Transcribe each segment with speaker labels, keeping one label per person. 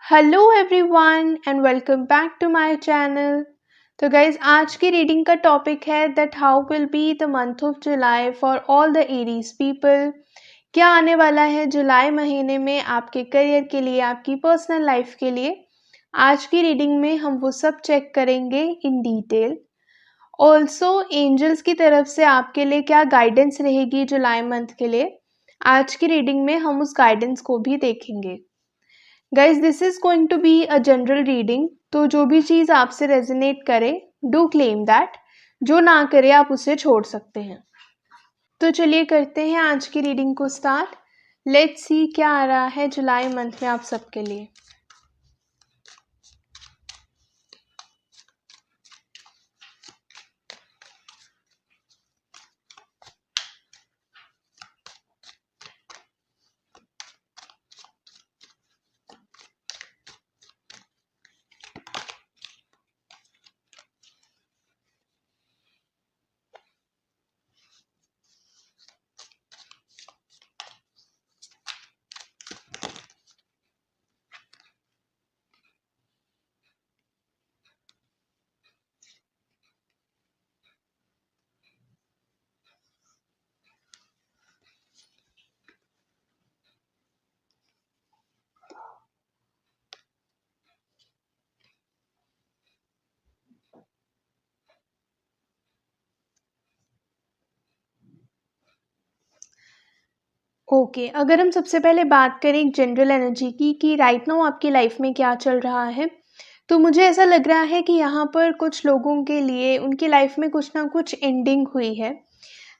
Speaker 1: Hello everyone and welcome back to my channel. तो guys आज की रीडिंग का टॉपिक है that how will be the month of July for all the Aries people. क्या आने वाला है जुलाई महीने में आपके करियर के लिए, आपकी पर्सनल लाइफ के लिए। आज की रीडिंग में हम वो सब चेक करेंगे इन डिटेल। ऑल्सो एंजल्स की तरफ से आपके लिए क्या गाइडेंस रहेगी जुलाई मंथ के लिए, आज की रीडिंग में हम उस गाइडेंस को भी देखेंगे। Guys this is going to be a general reading, तो जो भी चीज़ आपसे रेजोनेट करे डू क्लेम दैट, जो ना करे आप उसे छोड़ सकते हैं। तो चलिए करते हैं आज की रीडिंग को स्टार्ट। लेट्स सी क्या आ रहा है जुलाई मंथ में आप सबके लिए। ओके अगर हम सबसे पहले बात करें एक जनरल एनर्जी की कि राइट नाउ आपकी लाइफ में क्या चल रहा है, तो मुझे ऐसा लग रहा है कि यहाँ पर कुछ लोगों के लिए उनकी लाइफ में कुछ ना कुछ एंडिंग हुई है।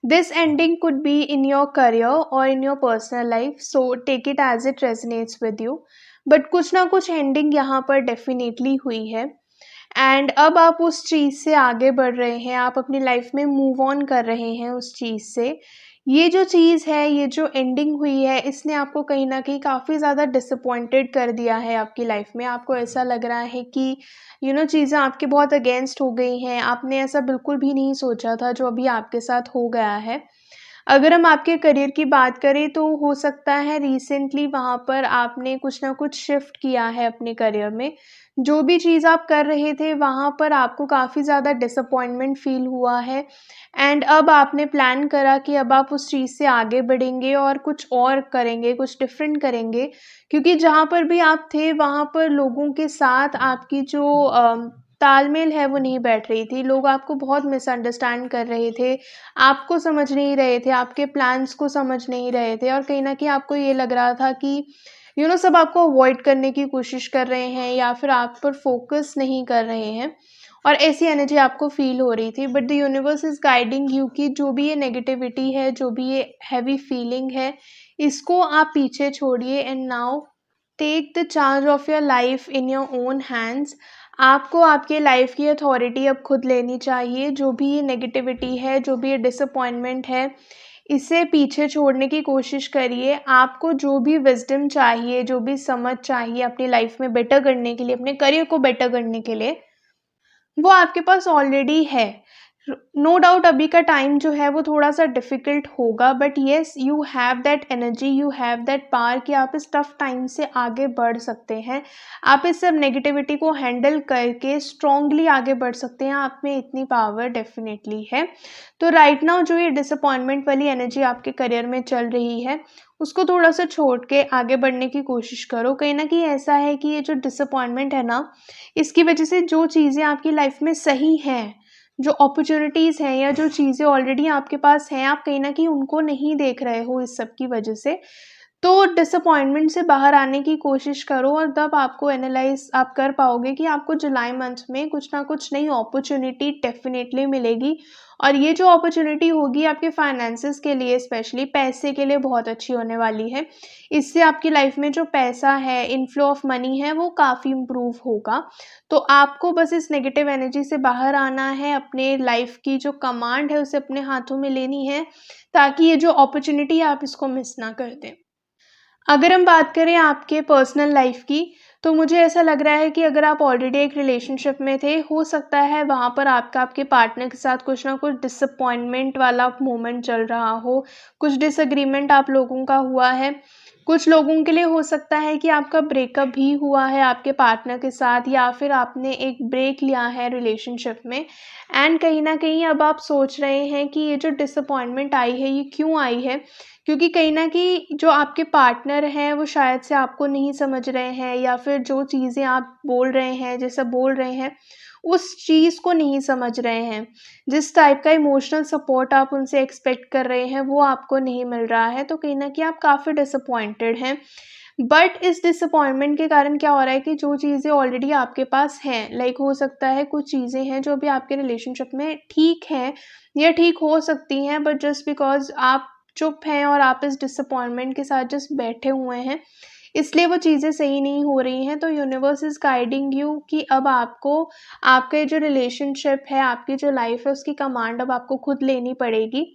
Speaker 1: This ending could be in your career और in your personal life, so take it as it resonates with you. But कुछ ना कुछ एंडिंग यहाँ पर डेफिनेटली हुई है एंड अब आप उस चीज़ से आगे बढ़ रहे हैं, आप अपनी लाइफ में मूव ऑन कर रहे हैं उस चीज़ से। ये जो चीज़ है, ये जो एंडिंग हुई है, इसने आपको कहीं न कहीं काफ़ी ज़्यादा डिसअपॉइंटेड कर दिया है आपकी लाइफ में। आपको ऐसा लग रहा है कि चीज़ें आपके बहुत अगेंस्ट हो गई हैं, आपने ऐसा बिल्कुल भी नहीं सोचा था जो अभी आपके साथ हो गया है। अगर हम आपके करियर की बात करें तो हो सकता है रिसेंटली वहाँ पर आपने कुछ ना कुछ शिफ्ट किया है अपने करियर में। जो भी चीज़ आप कर रहे थे वहाँ पर आपको काफ़ी ज़्यादा डिसअपॉइंटमेंट फ़ील हुआ है एंड अब आपने प्लान करा कि अब आप उस चीज़ से आगे बढ़ेंगे और कुछ और करेंगे, कुछ डिफरेंट करेंगे। क्योंकि जहाँ पर भी आप थे वहाँ पर लोगों के साथ आपकी जो तालमेल है वो नहीं बैठ रही थी। लोग आपको बहुत मिसअंडरस्टैंड कर रहे थे, आपको समझ नहीं रहे थे, आपके प्लान्स को समझ नहीं रहे थे और कहीं न कहीं आपको ये लग रहा था कि सब आपको अवॉइड करने की कोशिश कर रहे हैं या फिर आप पर फोकस नहीं कर रहे हैं और ऐसी एनर्जी आपको फ़ील हो रही थी। But the universe is guiding you कि जो भी ये नेगेटिविटी है, जो भी ये हैवी फीलिंग है, इसको आप पीछे छोड़िए and now take the charge of your life in your own hands. आपको आपके लाइफ की अथॉरिटी अब खुद लेनी चाहिए। जो भी ये नेगेटिविटी है, जो भी ये डिसअपॉइंटमेंट है, इसे पीछे छोड़ने की कोशिश करिए। आपको जो भी विज़डम चाहिए, जो भी समझ चाहिए अपनी लाइफ में बेटर करने के लिए, अपने करियर को बेटर करने के लिए, वो आपके पास ऑलरेडी है। नो डाउट अभी का टाइम जो है वो थोड़ा-सा डिफ़िकल्ट होगा, but yes you have that energy, you have that power कि आप इस टफ टाइम से आगे बढ़ सकते हैं। आप इस सब नेगेटिविटी को हैंडल करके स्ट्रॉन्गली आगे बढ़ सकते हैं, आप में इतनी पावर डेफ़िनेटली है। तो राइट नाउ जो ये डिसअपॉइंटमेंट वाली एनर्जी आपके करियर में चल रही है, उसको थोड़ा-सा छोड़ के आगे बढ़ने की कोशिश करो। कहीं न कहीं ऐसा है कि ये जो डिसअपॉइंटमेंट है ना, इसकी वजह से जो चीज़ें आपकी लाइफ में सही हैं, जो अपॉर्च्युनिटीज़ हैं या जो चीज़ें ऑलरेडी आपके पास हैं, आप कहीं न कहीं उनको नहीं देख रहे हो इस सब की वजह से। तो डिसअपॉइंटमेंट से बाहर आने की कोशिश करो और तब आपको एनालाइज़ आप कर पाओगे कि आपको जुलाई मंथ में कुछ ना कुछ नई अपॉर्च्युनिटी डेफ़िनेटली मिलेगी और ये जो अपॉर्च्युनिटी होगी आपके फाइनेंसेस के लिए, स्पेशली पैसे के लिए बहुत अच्छी होने वाली है। इससे आपकी लाइफ में जो पैसा है, इनफ्लो ऑफ मनी है, वो काफ़ी इम्प्रूव होगा। तो आपको बस इस नेगेटिव एनर्जी से बाहर आना है, अपने लाइफ की जो कमांड है उसे अपने हाथों में लेनी है, ताकि ये जो अपॉर्च्युनिटी है आप इसको मिस ना कर दें। अगर हम बात करें आपके पर्सनल लाइफ की, तो मुझे ऐसा लग रहा है कि अगर आप ऑलरेडी एक रिलेशनशिप में थे, हो सकता है वहाँ पर आपका आपके पार्टनर के साथ कुछ ना कुछ डिसअपॉइंटमेंट वाला मोमेंट चल रहा हो, कुछ डिसएग्रीमेंट आप लोगों का हुआ है। कुछ लोगों के लिए हो सकता है कि आपका ब्रेकअप भी हुआ है आपके पार्टनर के साथ, या फिर आपने एक ब्रेक लिया है रिलेशनशिप में, एंड कहीं न कहीं अब आप सोच रहे हैं कि ये जो डिसअपॉइंटमेंट आई है ये क्यों आई है? क्योंकि कहीं न कहीं जो आपके पार्टनर हैं वो शायद से आपको नहीं समझ रहे हैं, या फिर जो चीज़ें आप बोल रहे हैं, जैसा बोल रहे हैं, उस चीज़ को नहीं समझ रहे हैं। जिस टाइप का इमोशनल सपोर्ट आप उनसे एक्सपेक्ट कर रहे हैं वो आपको नहीं मिल रहा है, तो कहीं न कहीं आप काफ़ी डिसअपॉइंटेड हैं। बट इस डिसअपॉइंटमेंट के कारण क्या हो रहा है कि जो चीज़ें ऑलरेडी आपके पास हैं, लाइक हो सकता है कुछ चीज़ें हैं जो अभी आपके रिलेशनशिप में ठीक हैं या ठीक हो सकती हैं, बट जस्ट बिकॉज़ आप चुप हैं और आप इस डिसअपॉइंटमेंट के साथ जस्ट बैठे हुए हैं, इसलिए वो चीज़ें सही नहीं हो रही हैं। तो यूनिवर्स इज़ गाइडिंग यू कि अब आपको आपके जो रिलेशनशिप है, आपकी जो लाइफ़ है, उसकी कमांड अब आपको खुद लेनी पड़ेगी।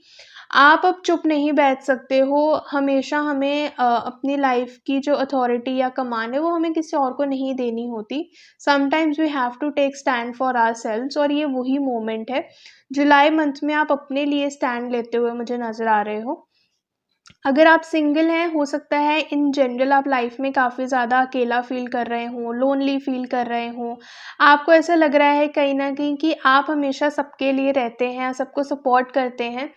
Speaker 1: आप अब चुप नहीं बैठ सकते हो, हमेशा हमें अपनी लाइफ़ की जो अथॉरिटी या कमांड है, वो हमें किसी और को नहीं देनी होती। Sometimes we have to take stand for ourselves, और ये वही मोमेंट है। जुलाई मंथ में आप अपने लिए स्टैंड लेते हुए मुझे नज़र आ रहे हो। अगर आप सिंगल हैं, हो सकता है इन जनरल आप लाइफ में काफ़ी ज़्यादा अकेला फ़ील कर रहे हों, लोनली फ़ील कर रहे हों। आपको ऐसा लग रहा है कहीं न कहीं कि आप हमेशा सबके लिए रहते हैं, सबको सपोर्ट करते हैं,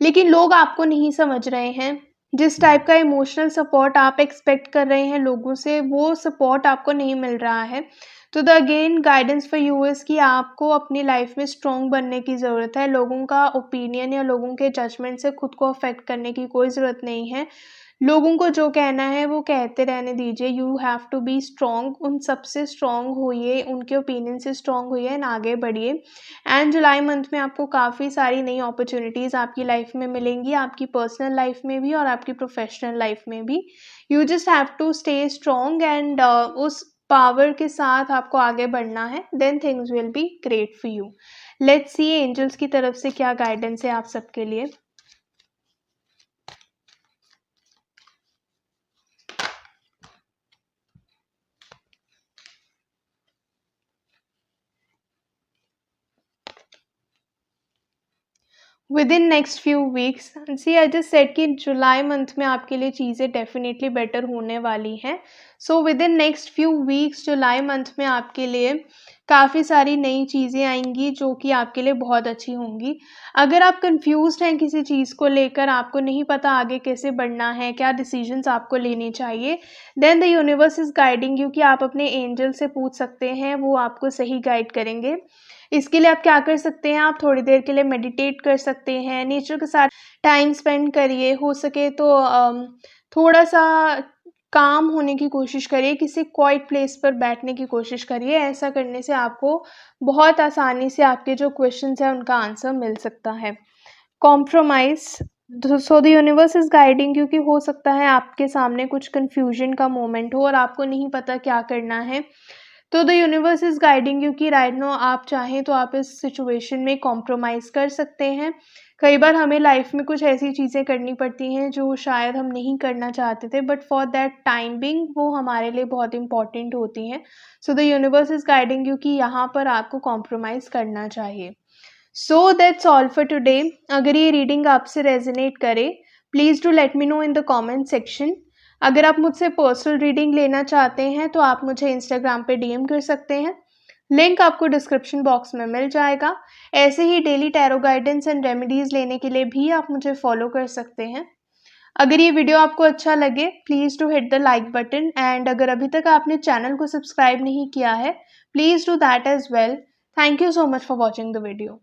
Speaker 1: लेकिन लोग आपको नहीं समझ रहे हैं। जिस टाइप का इमोशनल सपोर्ट आप एक्सपेक्ट कर रहे हैं लोगों से, वो सपोर्ट आपको नहीं मिल रहा है। तो the again guidance for you is कि आपको अपनी लाइफ में स्ट्रॉन्ग बनने की ज़रूरत है। लोगों का ओपिनियन या लोगों के जजमेंट से खुद को अफेक्ट करने की कोई ज़रूरत नहीं है। लोगों को जो कहना है वो कहते रहने दीजिए। You have to be strong, उन सब से स्ट्रॉन्ग होइए, उनके ओपिनियन से स्ट्रॉन्ग होइए एंड आगे बढ़िए। एंड जुलाई मंथ में आपको काफ़ी सारी नई अपॉर्च्युनिटीज़ आपकी लाइफ में मिलेंगी, आपकी पर्सनल लाइफ में भी और आपकी प्रोफेशनल लाइफ में भी। You just have to stay strong and उस पावर के साथ आपको आगे बढ़ना है, then things will be great for you. Let's see angels की तरफ से क्या गाइडेंस है आप सबके लिए। Within next few weeks, see I just said कि जुलाई मंथ में आपके लिए चीज़ें डेफिनेटली बेटर होने वाली हैं। So with in next few weeks July month में आपके लिए काफ़ी सारी नई चीज़ें आएंगी जो कि आपके लिए बहुत अच्छी होंगी। अगर आप कंफ्यूज्ड हैं किसी चीज़ को लेकर, आपको नहीं पता आगे कैसे बढ़ना है, क्या डिसीजंस आपको लेने चाहिए, then the universe is guiding you कि आप अपने एंजल से पूछ सकते हैं, वो आपको सही गाइड करेंगे। इसके लिए आप क्या कर सकते हैं, आप थोड़ी देर के लिए मेडिटेट कर सकते हैं, नेचर के साथ टाइम स्पेंड करिए, हो सके तो थोड़ा-सा काम होने की कोशिश करिए, किसी क्वाइट प्लेस पर बैठने की कोशिश करिए। ऐसा करने से आपको बहुत आसानी से आपके जो क्वेश्चंस हैं उनका आंसर मिल सकता है। Compromise, so the universe is guiding you कि हो सकता है आपके सामने कुछ कन्फ्यूजन का मोमेंट हो और आपको नहीं पता क्या करना है। तो the universe is guiding you कि राइट नाउ आप चाहें तो आप इस सिचुएशन में कॉम्प्रोमाइज़ कर सकते हैं। कई बार हमें लाइफ में कुछ ऐसी चीज़ें करनी पड़ती हैं जो शायद हम नहीं करना चाहते थे, but for that time being वो हमारे लिए बहुत इंपॉर्टेंट होती हैं। So the universe is guiding you कि यहाँ पर आपको कॉम्प्रोमाइज़ करना चाहिए। So that's all for today. अगर ये रीडिंग आपसे रेजोनेट करे, please do let me know in the comment section. अगर आप मुझसे पर्सनल रीडिंग लेना चाहते हैं तो आप मुझे इंस्टाग्राम पे डीएम कर सकते हैं, लिंक आपको डिस्क्रिप्शन बॉक्स में मिल जाएगा। ऐसे ही daily tarot guidance and remedies लेने के लिए भी आप मुझे फॉलो कर सकते हैं। अगर ये वीडियो आपको अच्छा लगे, please do hit the like button, and अगर अभी तक आपने चैनल को सब्सक्राइब नहीं किया है, please do that as well. Thank you so much for watching the video.